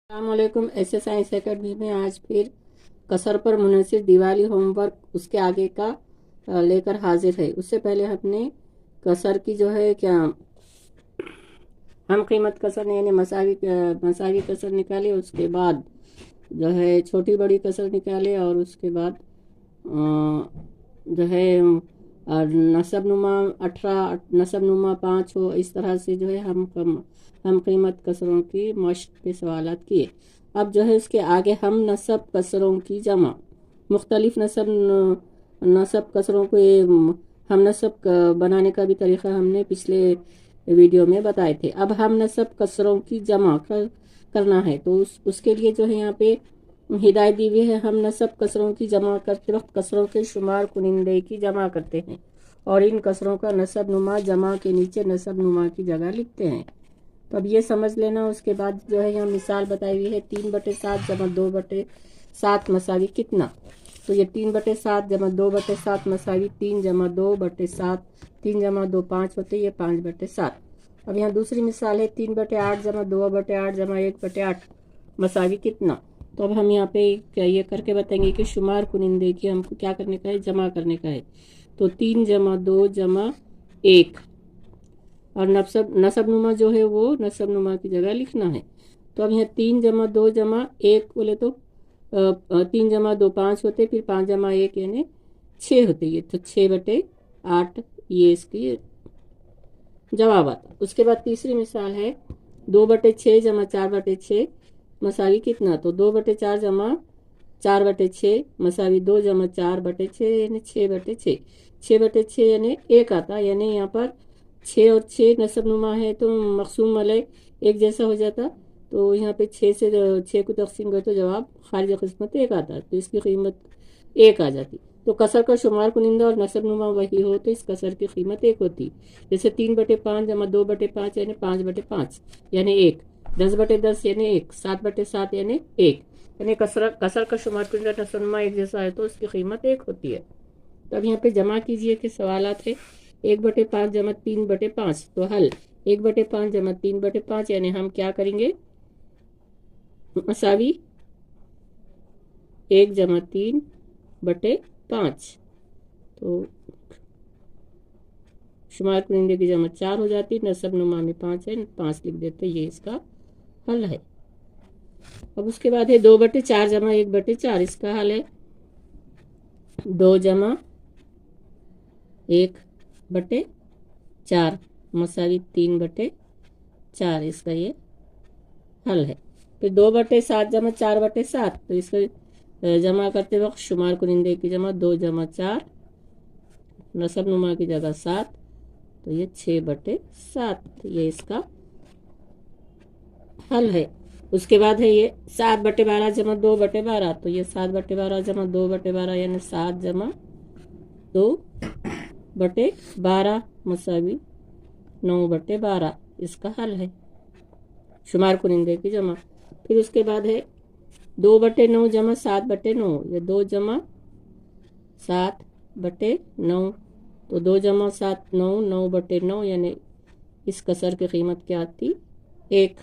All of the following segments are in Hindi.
अस्सलामुअलैकुम। ऐसे साइंस एकेडमी में आज फिर कसर पर मुनहसर दिवाली होमवर्क उसके आगे का लेकर हाजिर है। उससे पहले हमने कसर की जो है क्या हम कीमत कसर यानी मसावी कसर निकाले। उसके बाद जो है छोटी बड़ी कसर निकाले और उसके बाद जो है नसब नुमा 18 नसब नुमा 5 हो। इस तरह से जो है हम कीमत कसरों की मश्क के सवालात किए। अब जो है उसके आगे हम नसब कसरों की जमा मुख्तलिफ नसब कसरों को हम नसब बनाने का भी तरीक़ा हमने पिछले वीडियो में बताए थे। अब हम नसब कसरों की जमा करना है तो उसके लिए जो है यहाँ पे हिदायत दी हुई है। हम नसब कसरों की जमा करते वक्त कसरों के शुमार कुनिंदे की जमा करते हैं और इन कसरों का नसब नुमा जमा के नीचे नसब नुमा की जगह लिखते हैं। तो अब ये समझ लेना। उसके बाद जो है यहाँ मिसाल बताई हुई है 3/7 जमा 2/7 मसावी कितना। तो ये 3/7 जमा 2/7 मसावी 3 जमा 2/7 3 जमा 2 5 होते, ये 5/7। अब यहाँ दूसरी मिसाल है 3/8 जमा 2/8 जमा 1/8 मसावी कितना। तो अब हम यहाँ पे ये करके बताएंगे कि शुमार कुनिंदे की हमको क्या करने का है, जमा करने का है। तो 3 जमा 2 जमा 1 और नसब नुमा जो है वो नसब नुमा की जगह लिखना है। तो अब यहाँ 3 जमा 2 जमा 1 बोले तो 3 जमा 2 5 होते, फिर 5 जमा 1 यानी 6 होते। ये तो 6/8 ये इसकी जवाब आता। उसके बाद तीसरी मिसाल है 2/6 जमा 4/6 मसावी कितना। तो 2/4 जमा 4/6 मसावी 2 जमा 4/6 यानी 6/6। 6/6 यानी 1 आता, यानी यहाँ पर 6 और 6 नसब नुमा है तो मकसूम वाले एक जैसा हो जाता। तो यहाँ पे 6 से 6 को तकसीम करे तो जवाब खारिज किस्मत 1 आता, तो इसकी कीमत 1 आ जाती। तो कसर का शुमार कुनिंदा और नसब नुमा वही हो तो इस कसर की कीमत 1 होती। जैसे 3/5 जमा 2/5 यानी 5/5 यानी 1। 10/10 यानी 1। 7/7 यानी 1। यानी कसर का शुमार कुनिंदा नसब नुमा एक जैसा है तो उसकी कीमत 1 होती है। तो अब यहाँ पे जमा कीजिए कि सवालात है 1/5 जमा 3/5। तो हल 1/5 जमा 3/5 यानी हम क्या करेंगे, मसावी 1 जमा 3/5। तो शुमार कुनिंदे की जमा 4 हो जाती, नसब नुमा में 5 है, 5 लिख देते, ये इसका हल है। अब उसके बाद है 2/4 जमा 1/4। इसका हल है 2 जमा 1/4 मसावी 3/4। इसका ये हल है। फिर 2/7 जमा 4/7। तो इसको जमा करते वक्त शुमार कुनिंदे की जमा 2 जमा 4 नसब नुमा की जगह 7, तो ये 6/7 ये इसका हल है। उसके बाद है ये 7/12 जमा 2/12। तो ये 7/12 जमा 2/12 यानी 7 जमा 2/12 मसावी 9/12 इसका हल है, शुमार कुनिंदे की जमा। फिर उसके बाद है 2/9 जमा 7/9। ये 2 जमा 7/9। तो 2 जमा 7 9 9/9 यानी इस कसर की कीमत क्या आती, 1।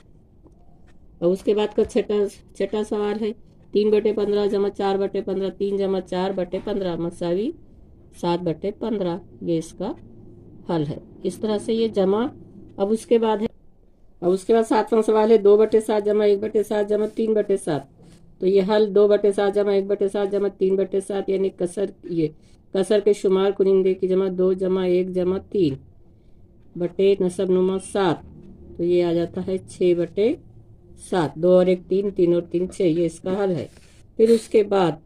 और उसके बाद का छठा सवाल है 3/15 जमा 4/15। 3 जमा 4/15 मसावी 7/15 ये इसका हल है। इस तरह से ये जमा। अब उसके बाद 7वां सवाल है 2/7 जमा 1/7 जमा 3/7। तो ये हल 2/7 जमा 1/7 जमा 3/7 यानी कसर के शुमार कुनिंदे की जमा 2 जमा 1 जमा 3 बटे नसब नुमा 7। तो ये आ जाता है 6/7। 2 और 1 3, 3 और 3 6, ये इसका हल है। फिर उसके बाद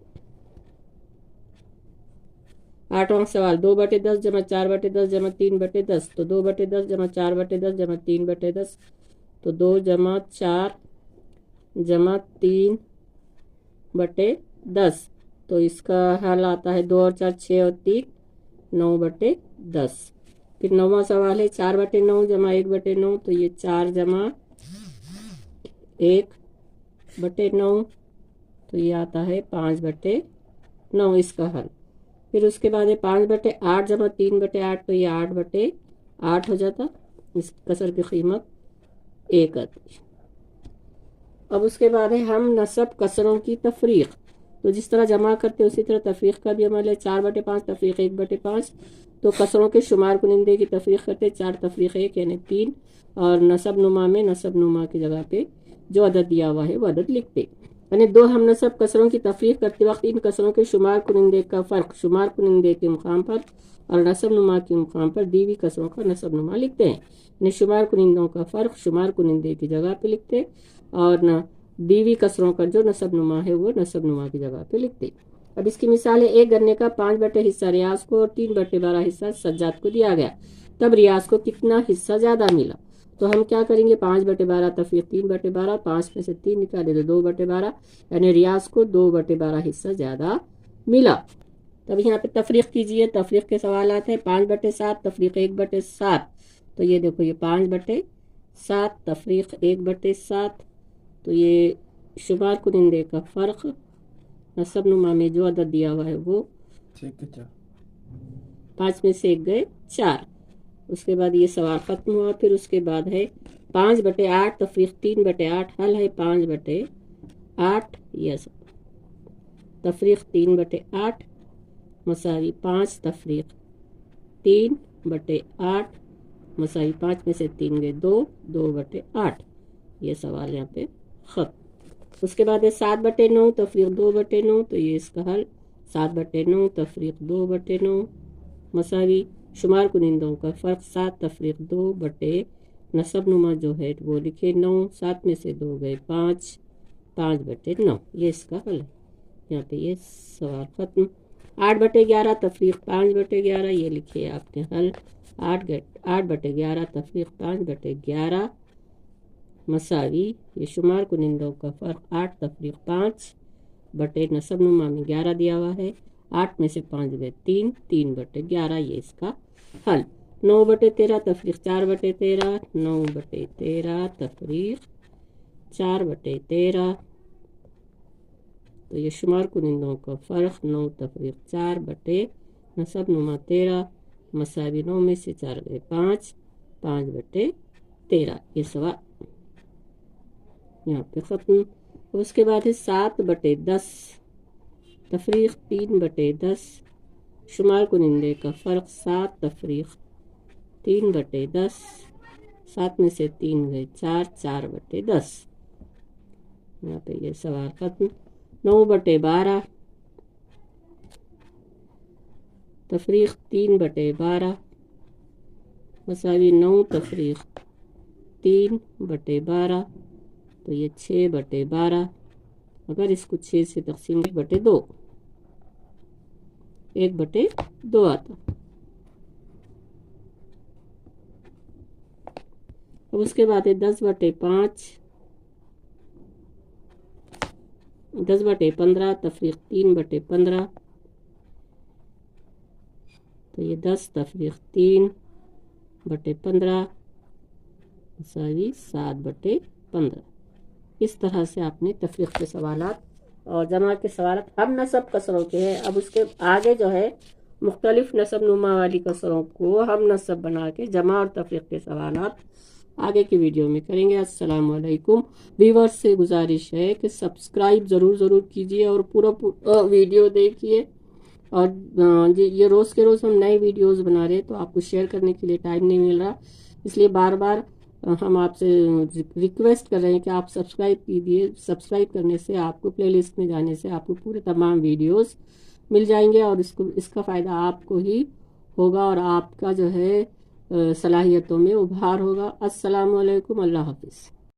8वां सवाल 2/10 जमा 4/10 जमा 3/10। तो 2/10 जमा 4/10 जमा 3/10। तो 2 जमा 4 जमा 3/10। तो इसका हल आता है 2 और 4 6 और 3 9/10। फिर 9वां सवाल है 4/9 जमा 1/9। तो ये 4 जमा 1/9। तो ये आता है 5/9 इसका हल। फिर उसके बाद है 5/8 जमा 3/8। तो ये 8/8 हो जाता, इस कसर की कीमत 1 आती। अब उसके बाद है हम नसब कसरों की तफरीक। तो जिस तरह जमा करते उसी तरह तफरीक का भी अमल है। 4/5 तफरीक 1/5। तो कसरों के शुमार कुनिंदे की तफरीक करते 4 तफरीक 1 यानी 3, और नसब नुमा में नसब नुमा की जगह पे जो अदद दिया हुआ है वो अदद लिखते। यानी दो हम नसब कसरों की तफरीक करते वक्त इन कसरों के शुमार कुनिंदे का फ़र्क शुमार कुनिंदे के मुकाम पर और नसब नुमा के मुकाम पर दी हुई कसरों का नसब नुमा लिखते हैं। यानी शुमार कुनिंदों का फ़र्क शुमार कुनिंदे की जगह पे लिखते और न दी हुई कसरों का जो नसब नुमा है वो नसब नुमा की जगह पे लिखते। अब इसकी मिसाल है, एक गन्ने का 5 हिस्सा रियाज को और 3/12 हिस्सा सज्जाद को दिया गया, तब रियाज को कितना हिस्सा ज़्यादा मिला। तो हम क्या करेंगे, 5/12 तफरीक 3/12, 5 में से 3 निकाले तो 2/12, यानी रियाज को 2/12 हिस्सा ज़्यादा मिला। तब यहाँ पे तफरीक कीजिए। तफरीक के सवालात हैं 5/7 तफरीक 1/7। तो ये देखो ये 5/7 तफरीक 1/7। तो ये शुमार कुनिंदे का फ़र्क नसब नुमा में जो अदद दिया हुआ है वो 5 में से 1 गए 4। उसके बाद ये सवाल ख़त्म हुआ। फिर उसके बाद है 5/8 तफरीक 3/8। हल है 5/8 यस तफरीक 3/8 मसावी 5 तफरीक 3/8 मसावी 5 में से 3 गए 2, 2/8। ये सवाल यहाँ पे ख़त्म। उसके बाद है 7/9 तफरीक 2/9। तो ये इसका हल 7/9 तफरीक 2/9 मसावी शुमार कुनिंदों का फ़र्क 7 तफरीक 2 नसब नुमा जो है वो लिखे 9, 7 में से 2 गए 5, 5/9। ये इसका हल है। यहाँ पे ये सवाल ख़त्म। 8/11 तफरीक 5/11। ये लिखिए आपने हल 8/11 तफरीक 5/11 मसावी ये शुमार कुनिंदों का फ़र्क 8 तफरीक 5 नसब नुमा में 11 दिया हुआ है। 8 में से 5 गए 3, 3/11। ये इसका हल। 9/13 तफरीक 4/13 9/13 तफरीक 4/13। तो ये शुमार कुनिंदों का फ़र्क 9 तफरीक 4 नसब नुमा 13 मसावी 9 में से 4 गए 5, 5/13। ये सवाल यहाँ पे ख़त्म। उसके बाद है 7/10 तफरीक 3/10 शुमार कुनिंदे का फ़र्क 7 तफरीक 3/10। 7 में से 3 गए 4, 4/10। यहाँ पे ये सवाल ख़त्म। 9/12 तफरीक 3/12 मसावी 9 तफरीक 3/12। तो ये 6/12। अगर इसको 6 से तकसीम 1/2 1/2 आता। अब उसके बाद है 10/5 10/15 तफरीक 3/15। तो ये 10 तफरीक 3/15 मसावी 7/15। इस तरह से आपने तफरीक के सवालात और जमा के सवालात हम नसब कसरों के हैं। अब उसके आगे जो है मुख्तलिफ नसब नुमा वाली कसरों को हम नसब बना के जमा और तफरीक के सवालात आगे की वीडियो में करेंगे। अस्सलाम वालेकुम। व्यूअर्स से गुजारिश है कि सब्सक्राइब ज़रूर कीजिए और पूरा वीडियो देखिए। और ये रोज़ के रोज़ हम नए वीडियोस बना रहे हैं तो आपको शेयर करने के लिए टाइम नहीं मिल रहा, इसलिए बार बार हम आपसे रिक्वेस्ट कर रहे हैं कि आप सब्सक्राइब कीजिए। सब्सक्राइब करने से आपको प्लेलिस्ट में जाने से आपको पूरे तमाम वीडियोस मिल जाएंगे और इसका फ़ायदा आपको ही होगा और आपका जो है सलाहियतों में उभार होगा। अस्सलाम वालेकुम, अल्लाह हाफिज़।